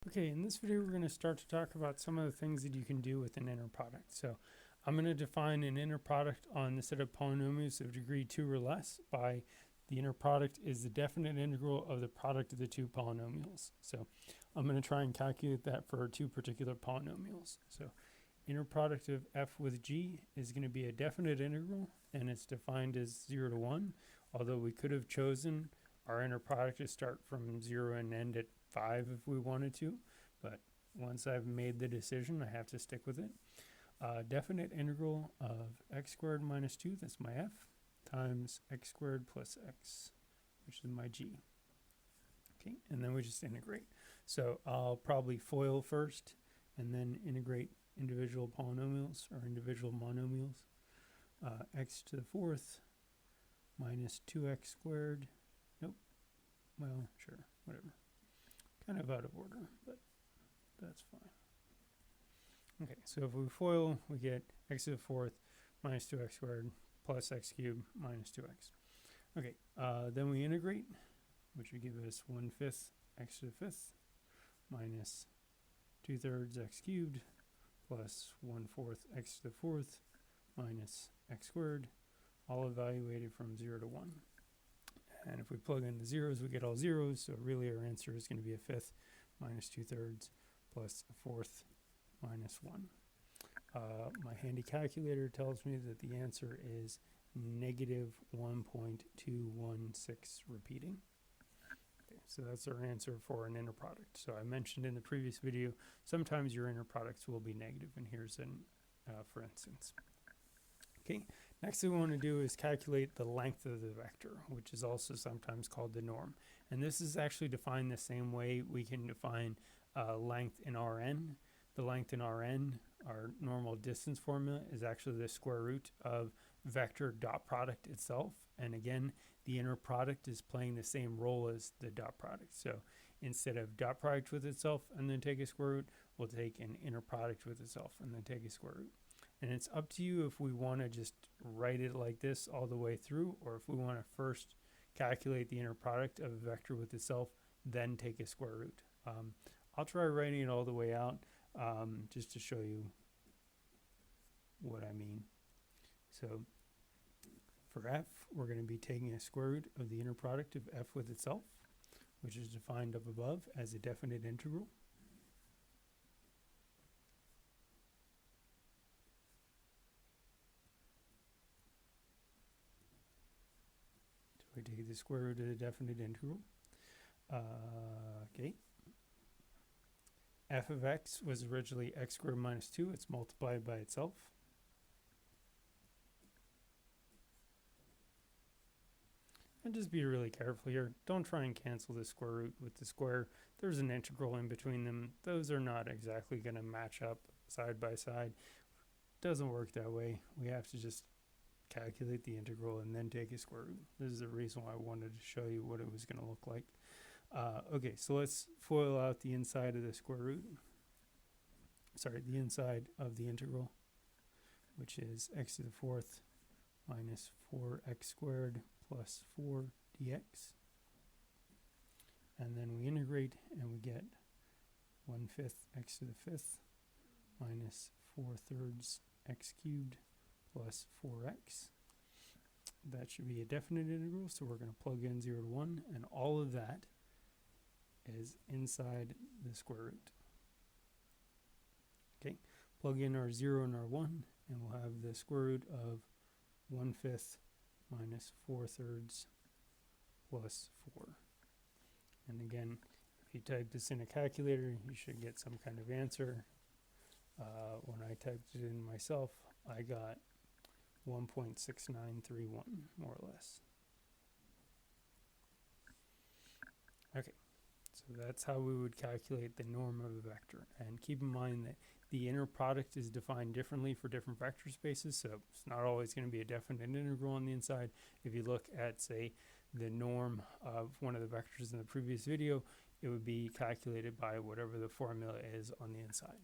Okay, in this video we're going to start to talk about some of the things that you can do with an inner product. So I'm going to define an inner product on the set of polynomials of degree 2 or less by the inner product is the definite integral of the product of the two polynomials. So I'm going to try and calculate that for two particular polynomials. So inner product of f with g is going to be a definite integral, and it's defined as 0 to 1, although we could have chosen our inner product to start from 0 and end at 5 if we wanted to, but once I've made the decision, I have to stick with it. Definite integral of x squared minus 2, that's my f, times x squared plus x, which is my g. Okay, and then we just integrate. So I'll probably FOIL first, and then integrate individual polynomials or individual monomials. X to the fourth minus 2x squared. Nope. Well, sure, whatever. Kind of out of order, but that's fine. Okay, so if we FOIL, we get x to the fourth minus 2x squared plus x cubed minus 2x. Okay, then we integrate, which would give us 1/5 x to the fifth minus 2/3 x cubed plus 1/4 x to the fourth minus x squared, all evaluated from 0 to 1. And if we plug in the zeros, we get all zeros, so really our answer is going to be a fifth minus 2/3 plus a fourth minus 1. My handy calculator tells me that the answer is negative 1.216 repeating. Okay, so that's our answer for an inner product. So I mentioned in the previous video, sometimes your inner products will be negative, and here's an for instance. Okay, next thing we want to do is calculate the length of the vector, which is also sometimes called the norm. And this is actually defined the same way we can define length in Rn. The length in Rn, our normal distance formula, is actually the square root of vector dot product itself. And again, the inner product is playing the same role as the dot product. So instead of dot product with itself and then take a square root, we'll take an inner product with itself and then take a square root. And it's up to you if we want to just write it like this all the way through, or if we want to first calculate the inner product of a vector with itself, then take a square root. I'll try writing it all the way out just to show you what I mean. So for f, we're going to be taking a square root of the inner product of f with itself, which is defined up above as a definite integral. We take the square root of the definite integral. Okay. F of x was originally x squared minus 2. It's multiplied by itself. And just be really careful here. Don't try and cancel the square root with the square. There's an integral in between them. Those are not exactly going to match up side by side. Doesn't work that way. We have to just calculate the integral and then take a square root. This is the reason why I wanted to show you what it was going to look like. Okay, so let's FOIL out the inside of the square root. Sorry, the inside of the integral, which is x to the fourth minus 4x squared plus 4 dx. And then we integrate and we get 1/5 x to the fifth minus 4/3 x cubed plus 4x. That should be a definite integral, so we're going to plug in 0 to 1, and all of that is inside the square root. Okay, plug in our 0 and our 1, and we'll have the square root of 1/5 minus 4/3 plus 4. And again, if you type this in a calculator, you should get some kind of answer. When I typed it in myself, I got 1.6931, more or less. Okay, so that's how we would calculate the norm of a vector. And keep in mind that the inner product is defined differently for different vector spaces, so it's not always going to be a definite integral on the inside. If you look at, say, the norm of one of the vectors in the previous video, it would be calculated by whatever the formula is on the inside.